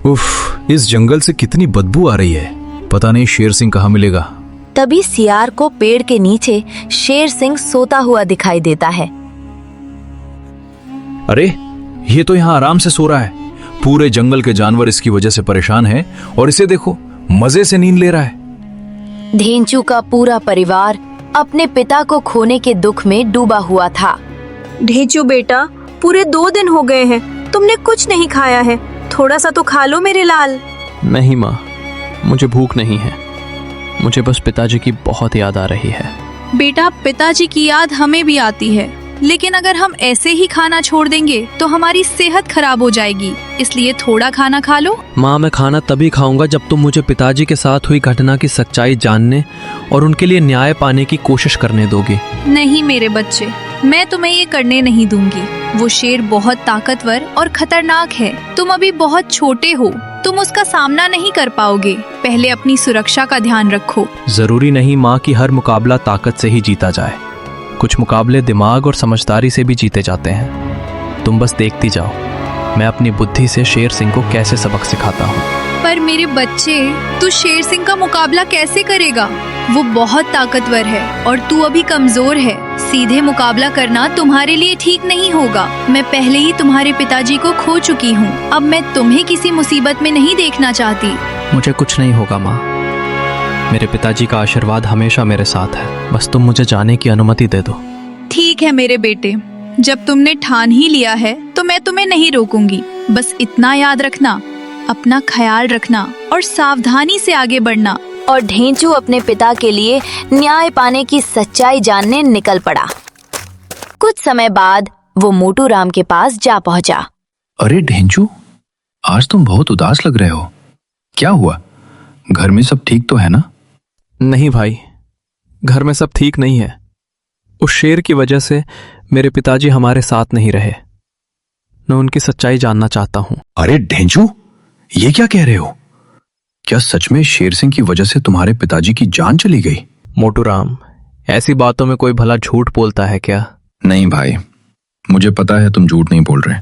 उफ, इस जंगल से कितनी बदबू आ रही है। पता नहीं शेर सिंह कहाँ मिलेगा। तभी सियार को पेड़ के नीचे शेर सिंह सोता हुआ दिखाई देता है। अरे, ये तो यहाँ आराम से सो रहा है। पूरे जंगल के जानवर इसकी वजह से परेशान हैं और इसे देखो, मजे से नींद ले रहा है। ढेंचू का पूरा परिवार अपने पिता को खोने के दुख में डूबा हुआ था। ढेंचू बेटा, पूरे 2 दिन हो गए हैं, तुमने कुछ नहीं खाया है। थोड़ा सा तो खा लो मेरे लाल। नहीं माँ, मुझे भूख नहीं है। मुझे बस पिताजी की बहुत याद आ रही है। बेटा, पिताजी की याद हमें भी आती है, लेकिन अगर हम ऐसे ही खाना छोड़ देंगे तो हमारी सेहत खराब हो जाएगी, इसलिए थोड़ा खाना खा लो। माँ, मैं खाना तभी खाऊंगा जब तुम मुझे पिताजी के साथ हुई घटना की सच्चाई जानने और उनके लिए न्याय पाने की कोशिश करने दोगी। नहीं मेरे बच्चे, मैं तुम्हें ये करने नहीं दूंगी। वो शेर बहुत ताकतवर और खतरनाक है। तुम अभी बहुत छोटे हो, तुम उसका सामना नहीं कर पाओगे। पहले अपनी सुरक्षा का ध्यान रखो। जरूरी नहीं माँ कि हर मुकाबला ताकत से ही जीता जाए। कुछ मुकाबले दिमाग और समझदारी से भी जीते जाते हैं। तुम बस देखती जाओ, मैं अपनी बुद्धि से शेर सिंह को कैसे सबक सिखाता हूँ। पर मेरे बच्चे, तू शेर सिंह का मुकाबला कैसे करेगा? वो बहुत ताकतवर है और तू अभी कमजोर है। सीधे मुकाबला करना तुम्हारे लिए ठीक नहीं होगा। मैं पहले ही तुम्हारे पिताजी को खो चुकी हूँ। अब मैं तुम्हें किसी मुसीबत में नहीं देखना चाहती। मुझे कुछ नहीं होगा माँ, मेरे पिताजी का आशीर्वाद हमेशा मेरे साथ है। बस तुम मुझे जाने की अनुमति दे दो। ठीक है मेरे बेटे, जब तुमने ठान ही लिया है तो मैं तुम्हें नहीं रोकूंगी। बस इतना याद रखना, अपना ख्याल रखना और सावधानी से आगे बढ़ना। और ढेंचू अपने पिता के लिए न्याय पाने की सच्चाई जानने निकल पड़ा। कुछ समय बाद वो मोटू राम के पास जा पहुंचा। अरे ढेंचू, आज तुम बहुत उदास लग रहे हो। क्या हुआ? घर में सब ठीक तो है ना? नहीं भाई, घर में सब ठीक नहीं है। उस शेर की वजह से मेरे पिताजी हमारे साथ नहीं रहे। मैं उनकी सच्चाई जानना चाहता हूँ। अरे ढेंचू, ये क्या कह रहे हो? क्या सच में शेर सिंह की वजह से तुम्हारे पिताजी की जान चली गई? मोटू राम, ऐसी बातों में कोई भला झूठ बोलता है क्या? नहीं भाई, मुझे पता है तुम झूठ नहीं बोल रहे।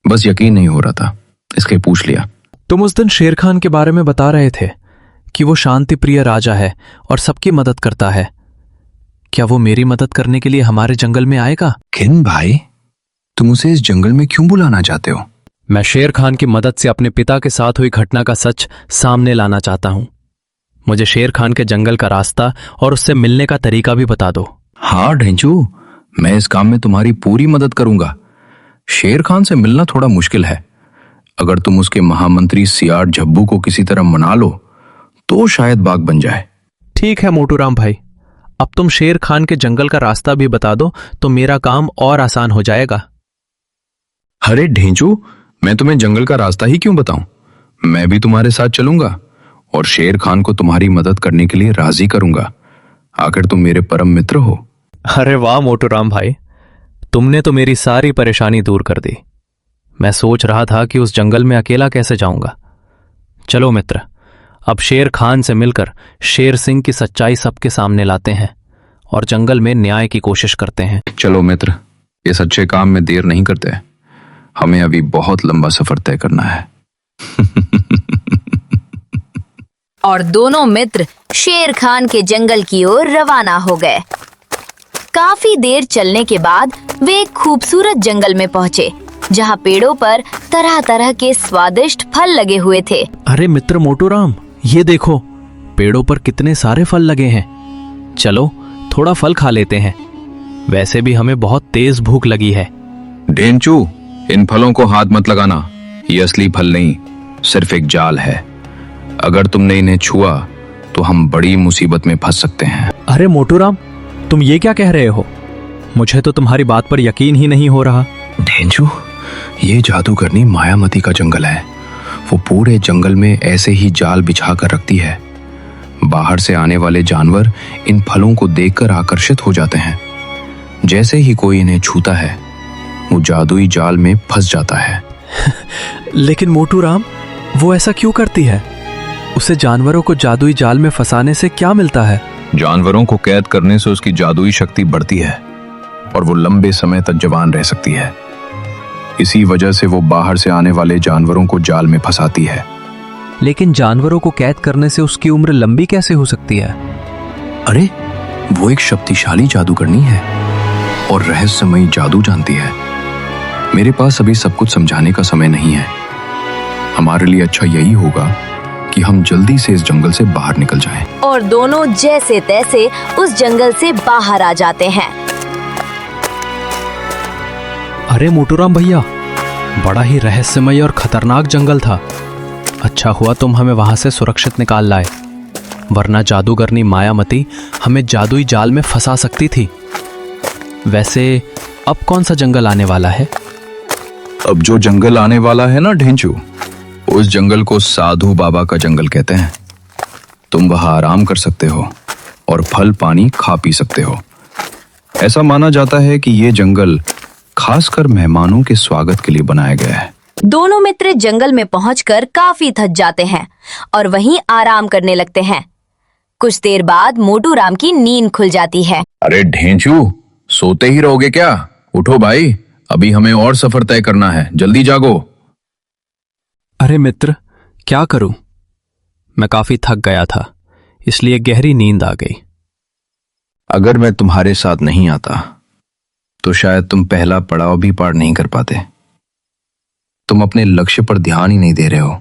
बस यकीन नहीं हो रहा था, इसलिए पूछ लिया। तुम उस दिन शेर खान के बारे में बता रहे थे कि वो शांति प्रिय राजा है और सबकी मदद करता है। क्या वो मेरी मदद करने के लिए हमारे जंगल में आएगा? किन भाई, तुम उसे इस जंगल में क्यों बुलाना चाहते हो? मैं शेर खान की मदद से अपने पिता के साथ हुई घटना का सच सामने लाना चाहता हूँ। मुझे शेर खान के जंगल का रास्ता और उससे मिलने का तरीका भी बता दो। हाँ ढेंचू, मैं इस काम में तुम्हारी पूरी मदद करूंगा। शेर खान से मिलना थोड़ा मुश्किल है। अगर तुम उसके महामंत्री सियार झब्बू को किसी तरह मना लो तो शायद बाग बन जाए। ठीक है मोटू राम भाई, अब तुम शेर खान के जंगल का रास्ता भी बता दो तो मेरा काम और आसान हो जाएगा। अरे ढेंचू, मैं तुम्हें जंगल का रास्ता ही क्यों बताऊं? मैं भी तुम्हारे साथ चलूंगा और शेर खान को तुम्हारी मदद करने के लिए राजी करूंगा। आखिर तुम मेरे परम मित्र हो। अरे वाह मोटू राम भाई, तुमने तो मेरी सारी परेशानी दूर कर दी। मैं सोच रहा था कि उस जंगल में अकेला कैसे जाऊंगा। चलो मित्र, अब शेर खान से मिलकर शेर सिंह की सच्चाई सबके सामने लाते हैं और जंगल में न्याय की कोशिश करते हैं। चलो मित्र, इस अच्छे काम में देर नहीं करते। हमें अभी बहुत लंबा सफर तय करना है। और दोनों मित्र शेर खान के जंगल की ओर रवाना हो गए। काफी देर चलने के बाद वे एक खूबसूरत जंगल में पहुंचे, जहां पेड़ों पर तरह तरह के स्वादिष्ट फल लगे हुए थे। अरे मित्र मोटू राम, ये देखो, पेड़ों पर कितने सारे फल लगे हैं। चलो थोड़ा फल खा लेते हैं। वैसे भी हमें बहुत तेज भूख लगी है। ढेंचू, इन फलों को हाथ मत लगाना। ये असली फल नहीं, सिर्फ एक जाल है। अगर तुमने इन्हें छुआ तो हम बड़ी मुसीबत में फंस सकते हैं। अरे मोटू राम, तुम ये क्या कह रहे हो? मुझे तो तुम्हारी बात पर यकीन ही नहीं हो रहा। ढेंचू, ये जादूगरनी मायामती का जंगल है। वो पूरे जंगल में ऐसे ही जाल बिछा कर रखती है। बाहर से आने वाले जानवर इन फलों को देखकर आकर्षित हो जाते हैं। जैसे ही कोई इन्हें छूता है, वो जादुई जाल में फंस जाता है। लेकिन मोटू राम, वो ऐसा क्यों करती है? उसे जानवरों को जादुई जाल में फंसाने से क्या मिलता है? जानवरों को कैद करने से उसकी जादुई शक्ति बढ़ती है और वो लंबे समय तक जवान रह सकती है। इसी वजह से वो बाहर से आने वाले जानवरों को जाल में फंसाती है। लेकिन जानवरों को कैद करने से उसकी उम्र लंबी कैसे हो सकती है? अरे वो एक शक्तिशाली जादूगरनी है और रहस्यमयी जादू जानती है। मेरे पास अभी सब कुछ समझाने का समय नहीं है। हमारे लिए अच्छा यही होगा कि हम जल्दी से इस जंगल से बाहर निकल जाएं। और दोनों जैसे तैसे उस जंगल से बाहर आ जाते हैं। अरे मोटूराम भैया, बड़ा ही रहस्यमय और खतरनाक जंगल था। अच्छा हुआ तुम हमें वहां से सुरक्षित निकाल लाए, वरना जादूगरनी मायामती हमें जादुई जाल में फंसा सकती थी। वैसे अब कौन सा जंगल आने वाला है? अब जो जंगल आने वाला है ना ढेंचू, उस जंगल को साधु बाबा का जंगल कहते हैं। तुम वहां आराम कर सकते हो और फल पानी खा पी सकते हो। ऐसा माना जाता है कि ये जंगल खासकर मेहमानों के स्वागत के लिए बनाया गया है। दोनों मित्र जंगल में पहुंचकर काफी थक जाते हैं और वहीं आराम करने लगते हैं। कुछ देर बाद मोटू राम की नींद खुल जाती है। अरे ढेंचू, सोते ही रहोगे क्या? उठो भाई, अभी हमें और सफर तय करना है, जल्दी जागो। अरे मित्र, क्या करूं? मैं काफी थक गया था, इसलिए गहरी नींद आ गई। अगर मैं तुम्हारे साथ नहीं आता तो शायद तुम पहला पड़ाव भी पार नहीं कर पाते। तुम अपने लक्ष्य पर ध्यान ही नहीं दे रहे हो।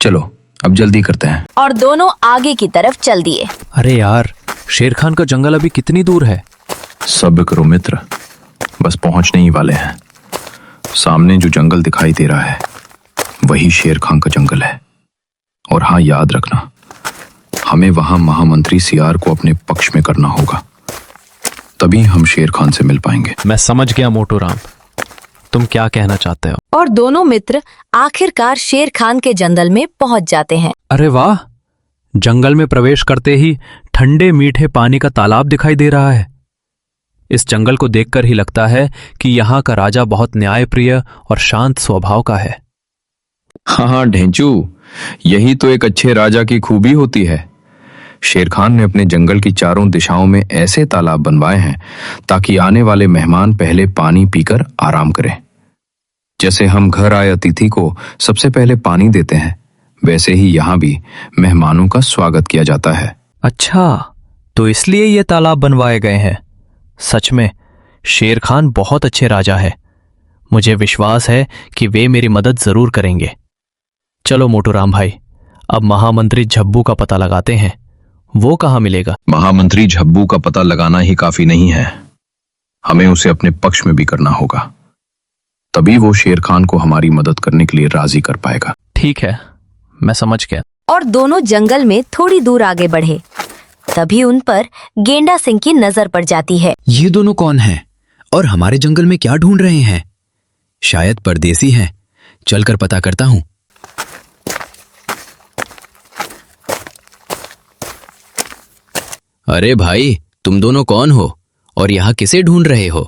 चलो अब जल्दी करते हैं। और दोनों आगे की तरफ चल दिए। अरे यार, शेर खान का जंगल अभी कितनी दूर है? सब्र करो मित्र, बस पहुंचने ही वाले हैं। सामने जो जंगल दिखाई दे रहा है वही शेर खान का जंगल है। और हाँ, याद रखना, हमें वहां महामंत्री सियार को अपने पक्ष में करना होगा, तभी हम शेर खान से मिल पाएंगे। मैं समझ गया मोटू राम, तुम क्या कहना चाहते हो। और दोनों मित्र आखिरकार शेर खान के जंगल में पहुंच जाते हैं। अरे वाह, जंगल में प्रवेश करते ही ठंडे मीठे पानी का तालाब दिखाई दे रहा है। इस जंगल को देखकर ही लगता है कि यहाँ का राजा बहुत न्यायप्रिय और शांत स्वभाव का है। हाँ ढेंचू, यही तो एक अच्छे राजा की खूबी होती है। शेर खान ने अपने जंगल की चारों दिशाओं में ऐसे तालाब बनवाए हैं ताकि आने वाले मेहमान पहले पानी पीकर आराम करें। जैसे हम घर आए अतिथि को सबसे पहले पानी देते हैं, वैसे ही यहाँ भी मेहमानों का स्वागत किया जाता है। अच्छा, तो इसलिए ये तालाब बनवाए गए हैं। सच में शेर खान बहुत अच्छे राजा है। मुझे विश्वास है कि वे मेरी मदद जरूर करेंगे। चलो मोटू राम भाई, अब महामंत्री झब्बू का पता लगाते हैं। वो कहाँ मिलेगा? महामंत्री झब्बू का पता लगाना ही काफी नहीं है, हमें उसे अपने पक्ष में भी करना होगा, तभी वो शेर खान को हमारी मदद करने के लिए राजी कर पाएगा। ठीक है, मैं समझ गया। और दोनों जंगल में थोड़ी दूर आगे बढ़े, तभी उन पर गेंडा सिंह की नजर पड़ जाती है। ये दोनों कौन हैं और हमारे जंगल में क्या ढूंढ रहे हैं? शायद परदेसी हैं। चलकर पता करता हूं। अरे भाई, तुम दोनों कौन हो और यहाँ किसे ढूंढ रहे हो?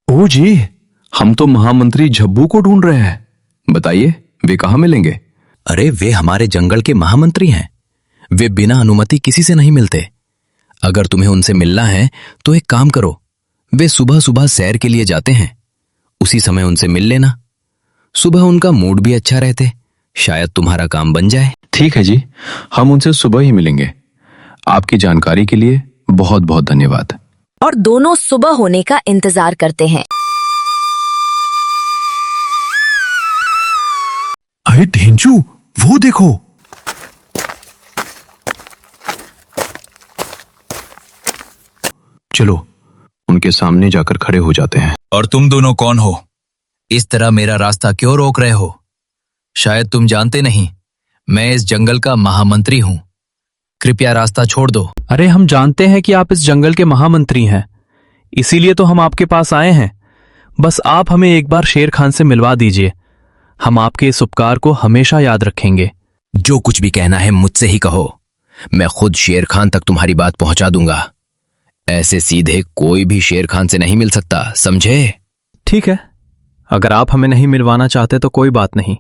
ओ जी, हम तो महामंत्री झब्बू को ढूंढ रहे हैं। बताइए, वे कहाँ मिलेंगे? अरे वे हमारे जंगल के महामंत्री हैं। वे बिना अनुमति किसी से नहीं मिलते। अगर तुम्हें उनसे मिलना है तो एक काम करो, वे सुबह सुबह सैर के लिए जाते हैं, उसी समय उनसे मिल लेना। सुबह उनका मूड भी अच्छा रहते, शायद तुम्हारा काम बन जाए। ठीक है जी, हम उनसे सुबह ही मिलेंगे। आपकी जानकारी के लिए बहुत बहुत धन्यवाद। और दोनों सुबह होने का इंतजार करते हैं। अरे ढेंचू, वो देखो। चलो उनके सामने जाकर खड़े हो जाते हैं। और तुम दोनों कौन हो? इस तरह मेरा रास्ता क्यों रोक रहे हो? शायद तुम जानते नहीं, मैं इस जंगल का महामंत्री हूं। कृपया रास्ता छोड़ दो। अरे हम जानते हैं कि आप इस जंगल के महामंत्री हैं, इसीलिए तो हम आपके पास आए हैं। बस आप हमें एक बार शेर खान से मिलवा दीजिए, हम आपके इस उपकार को हमेशा याद रखेंगे। जो कुछ भी कहना है मुझसे ही कहो, मैं खुद शेर खान तक तुम्हारी बात पहुंचा दूंगा। ऐसे सीधे कोई भी शेर खान से नहीं मिल सकता, समझे? ठीक है, अगर आप हमें नहीं मिलवाना चाहते तो कोई बात नहीं।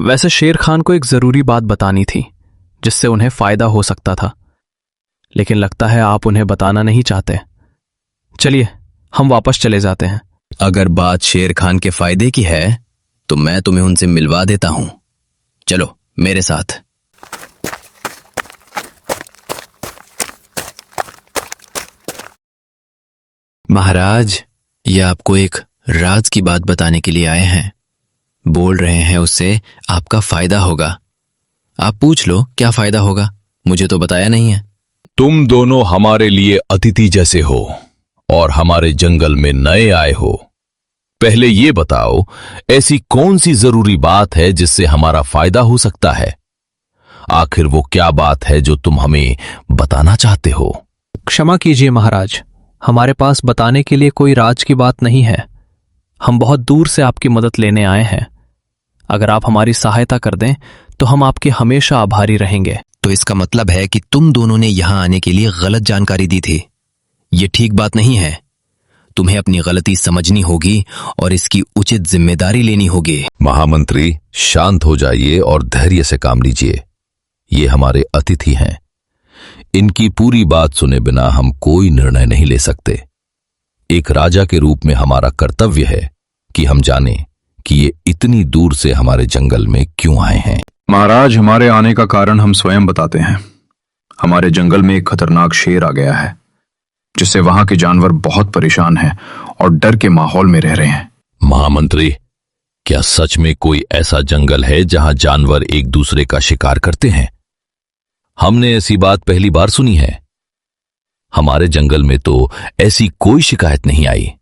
वैसे शेर खान को एक जरूरी बात बतानी थी जिससे उन्हें फायदा हो सकता था, लेकिन लगता है आप उन्हें बताना नहीं चाहते। चलिए हम वापस चले जाते हैं। अगर बात शेर खान के फायदे की है तो मैं तुम्हें उनसे मिलवा देता हूं। चलो मेरे साथ। महाराज, ये आपको एक राज की बात बताने के लिए आए हैं। बोल रहे हैं उससे आपका फायदा होगा। आप पूछ लो क्या फायदा होगा, मुझे तो बताया नहीं है। तुम दोनों हमारे लिए अतिथि जैसे हो और हमारे जंगल में नए आए हो। पहले ये बताओ, ऐसी कौन सी जरूरी बात है जिससे हमारा फायदा हो सकता है? आखिर वो क्या बात है जो तुम हमें बताना चाहते हो? क्षमा कीजिए महाराज, हमारे पास बताने के लिए कोई राज की बात नहीं है। हम बहुत दूर से आपकी मदद लेने आए हैं। अगर आप हमारी सहायता कर दें तो हम आपके हमेशा आभारी रहेंगे। तो इसका मतलब है कि तुम दोनों ने यहां आने के लिए गलत जानकारी दी थी। ये ठीक बात नहीं है। तुम्हें अपनी गलती समझनी होगी और इसकी उचित जिम्मेदारी लेनी होगी। महामंत्री, शांत हो जाइए और धैर्य से काम लीजिए। ये हमारे अतिथि हैं। इनकी पूरी बात सुने बिना हम कोई निर्णय नहीं ले सकते। एक राजा के रूप में हमारा कर्तव्य है कि हम जानें कि ये इतनी दूर से हमारे जंगल में क्यों आए हैं। महाराज, हमारे आने का कारण हम स्वयं बताते हैं। हमारे जंगल में एक खतरनाक शेर आ गया है, जिससे वहां के जानवर बहुत परेशान हैं और डर के माहौल में रह रहे हैं। महामंत्री, क्या सच में कोई ऐसा जंगल है जहां जानवर एक दूसरे का शिकार करते हैं? हमने ऐसी बात पहली बार सुनी है। हमारे जंगल में तो ऐसी कोई शिकायत नहीं आई।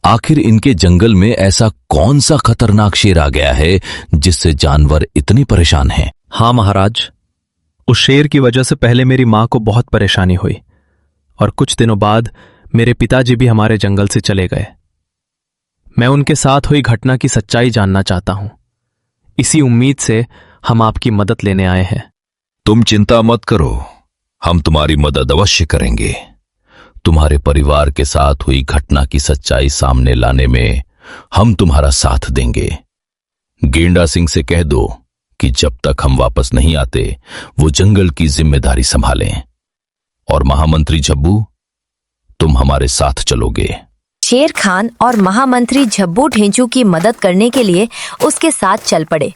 आखिर इनके जंगल में ऐसा कौन सा खतरनाक शेर आ गया है जिससे जानवर इतने परेशान हैं? हाँ महाराज, उस शेर की वजह से पहले मेरी मां को बहुत परेशानी हुई और कुछ दिनों बाद मेरे पिताजी भी हमारे जंगल से चले गए। मैं उनके साथ हुई घटना की सच्चाई जानना चाहता हूं। इसी उम्मीद से हम आपकी मदद लेने आए हैं। तुम चिंता मत करो, हम तुम्हारी मदद अवश्य करेंगे। तुम्हारे परिवार के साथ हुई घटना की सच्चाई सामने लाने में हम तुम्हारा साथ देंगे। गेंडा सिंह से कह दो कि जब तक हम वापस नहीं आते वो जंगल की जिम्मेदारी संभालें। और महामंत्री झब्बू, तुम हमारे साथ चलोगे। शेर खान और महामंत्री झब्बू ढेंचू की मदद करने के लिए उसके साथ चल पड़े।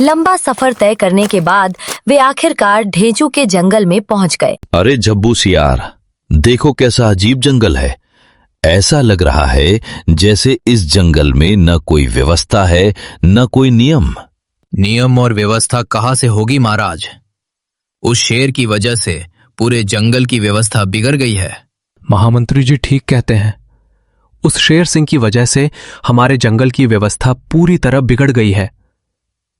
लंबा सफर तय करने के बाद वे आखिरकार ढेंचू के जंगल में पहुंच गए। अरे झब्बू सियार, देखो कैसा अजीब जंगल है। ऐसा लग रहा है जैसे इस जंगल में न कोई व्यवस्था है न कोई नियम। नियम और व्यवस्था कहां से होगी महाराज? उस शेर की वजह से पूरे जंगल की व्यवस्था बिगड़ गई है। महामंत्री जी ठीक कहते हैं। उस शेर सिंह की वजह से हमारे जंगल की व्यवस्था पूरी तरह बिगड़ गई है।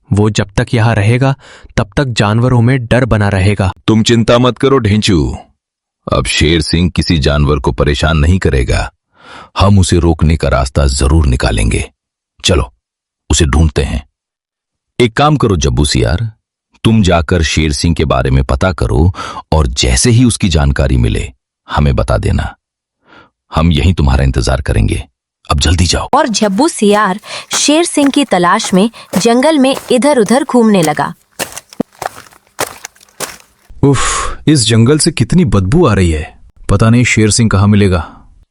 वो जब तक यहां रहेगा तब तक जानवरों में डर बना रहेगा। तुम चिंता मत करो ढेंचू, अब शेर सिंह किसी जानवर को परेशान नहीं करेगा। हम उसे रोकने का रास्ता जरूर निकालेंगे। चलो उसे ढूंढते हैं। एक काम करो जब्बू सियार, तुम जाकर शेर सिंह के बारे में पता करो और जैसे ही उसकी जानकारी मिले हमें बता देना। हम यहीं तुम्हारा इंतजार करेंगे। अब जल्दी जाओ। और झब्बू सियार शेर सिंह की तलाश में जंगल में इधर उधर घूमने लगा। उफ, इस जंगल से कितनी बदबू आ रही है। पता नहीं शेर सिंह कहाँ मिलेगा।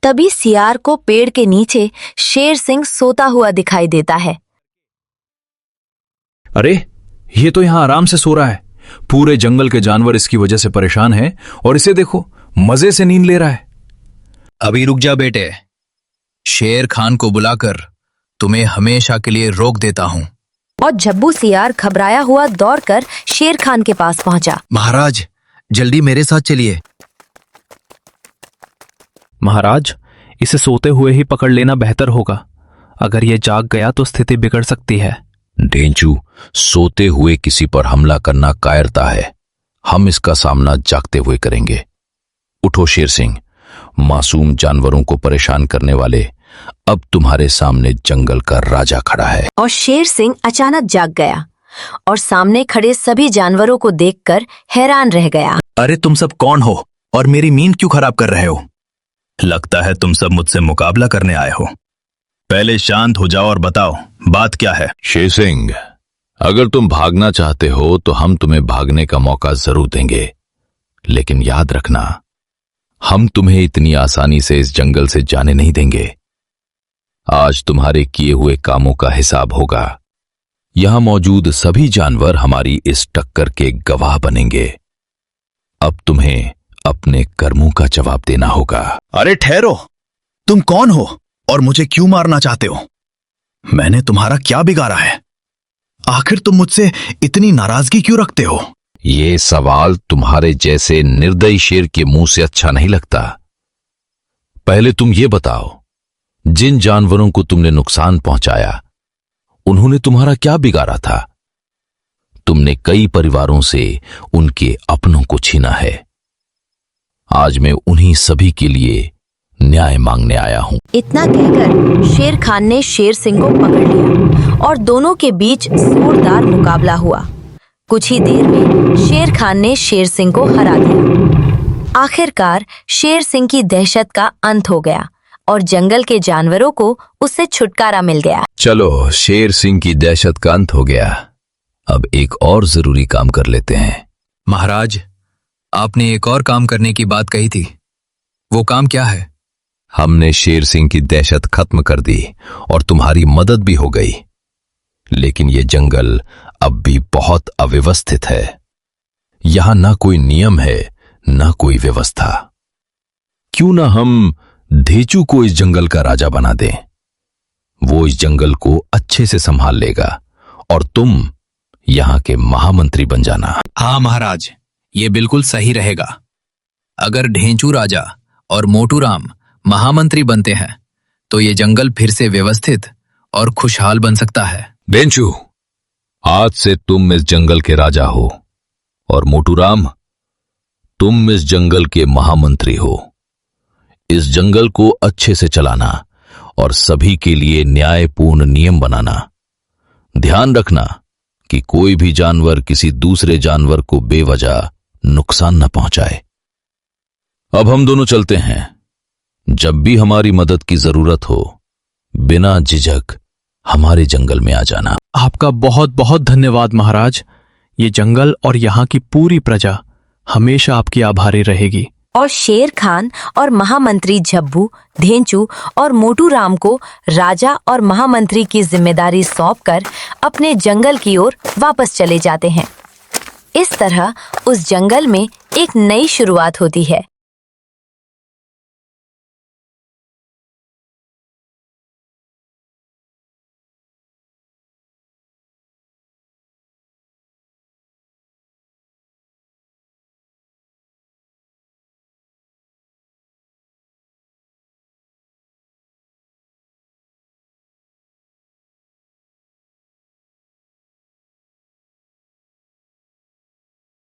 तभी सियार को पेड़ के नीचे शेर सिंह सोता हुआ दिखाई देता है। अरे, ये तो यहाँ आराम से सो रहा है। पूरे जंगल के जानवर इसकी वजह से परेशान हैं और इसे देखो, मजे से नींद ले रहा है। अभी रुक जा बेटे, शेर खान को बुलाकर तुम्हें हमेशा के लिए रोक देता हूं। और झब्बू सियार घबराया हुआ दौड़कर शेर खान के पास पहुंचा। महाराज, जल्दी मेरे साथ चलिए। महाराज, इसे सोते हुए ही पकड़ लेना बेहतर होगा। अगर ये जाग गया तो स्थिति बिगड़ सकती है। ढेंचू, सोते हुए किसी पर हमला करना कायरता है। हम इसका सामना जागते हुए करेंगे। उठो शेर सिंह, मासूम जानवरों को परेशान करने वाले, अब तुम्हारे सामने जंगल का राजा खड़ा है। और शेर सिंह अचानक जाग गया और सामने खड़े सभी जानवरों को देखकर हैरान रह गया। अरे तुम सब कौन हो और मेरी नींद क्यों खराब कर रहे हो? लगता है तुम सब मुझसे मुकाबला करने आए हो। पहले शांत हो जाओ और बताओ बात क्या है। शेर सिंह, अगर तुम भागना चाहते हो तो हम तुम्हें भागने का मौका जरूर देंगे, लेकिन याद रखना, हम तुम्हें इतनी आसानी से इस जंगल से जाने नहीं देंगे। आज तुम्हारे किए हुए कामों का हिसाब होगा। यहां मौजूद सभी जानवर हमारी इस टक्कर के गवाह बनेंगे। अब तुम्हें अपने कर्मों का जवाब देना होगा। अरे ठहरो, तुम कौन हो और मुझे क्यों मारना चाहते हो? मैंने तुम्हारा क्या बिगाड़ा है? आखिर तुम मुझसे इतनी नाराजगी क्यों रखते हो? ये सवाल तुम्हारे जैसे निर्दयी शेर के मुंह से अच्छा नहीं लगता। पहले तुम ये बताओ, जिन जानवरों को तुमने नुकसान पहुंचाया उन्होंने तुम्हारा क्या बिगाड़ा था? तुमने कई परिवारों से उनके अपनों को छीना है। आज मैं उन्हीं सभी के लिए न्याय मांगने आया हूं। इतना कहकर शेर खान ने शेर सिंह को पकड़ लिया और दोनों के बीच जोरदार मुकाबला हुआ। कुछ ही देर में शेर खान ने शेर सिंह को हरा दिया। आखिरकार शेर सिंह की दहशत का अंत हो गया और जंगल के जानवरों को उससे छुटकारा मिल गया। चलो, शेर सिंह की दहशत का अंत हो गया। अब एक और जरूरी काम कर लेते हैं। महाराज, आपने एक और काम करने की बात कही थी, वो काम क्या है? हमने शेर सिंह की दहशत खत्म कर दी और तुम्हारी मदद भी हो गई। लेकिन ये जंगल अब भी बहुत अव्यवस्थित है। यहां ना कोई नियम है, ना कोई व्यवस्था। क्यों ना हम ढेंचू को इस जंगल का राजा बना दें? वो इस जंगल को अच्छे से संभाल लेगा और तुम यहां के महामंत्री बन जाना। हाँ महाराज, ये बिल्कुल सही रहेगा। अगर ढेंचू राजा और मोटू राम महामंत्री बनते हैं तो ये जंगल फिर से व्यवस्थित और खुशहाल बन सकता है। ढेंचू, आज से तुम इस जंगल के राजा हो और मोटू राम, तुम इस जंगल के महामंत्री हो। इस जंगल को अच्छे से चलाना और सभी के लिए न्यायपूर्ण नियम बनाना। ध्यान रखना कि कोई भी जानवर किसी दूसरे जानवर को बेवजह नुकसान न पहुंचाए। अब हम दोनों चलते हैं। जब भी हमारी मदद की जरूरत हो, बिना झिझक हमारे जंगल में आ जाना। आपका बहुत बहुत धन्यवाद महाराज। ये जंगल और यहाँ की पूरी प्रजा हमेशा आपकी आभारी रहेगी। और शेर खान और महामंत्री झब्बू, ढेंचू और मोटू राम को राजा और महामंत्री की जिम्मेदारी सौंपकर अपने जंगल की ओर वापस चले जाते हैं। इस तरह उस जंगल में एक नई शुरुआत होती है।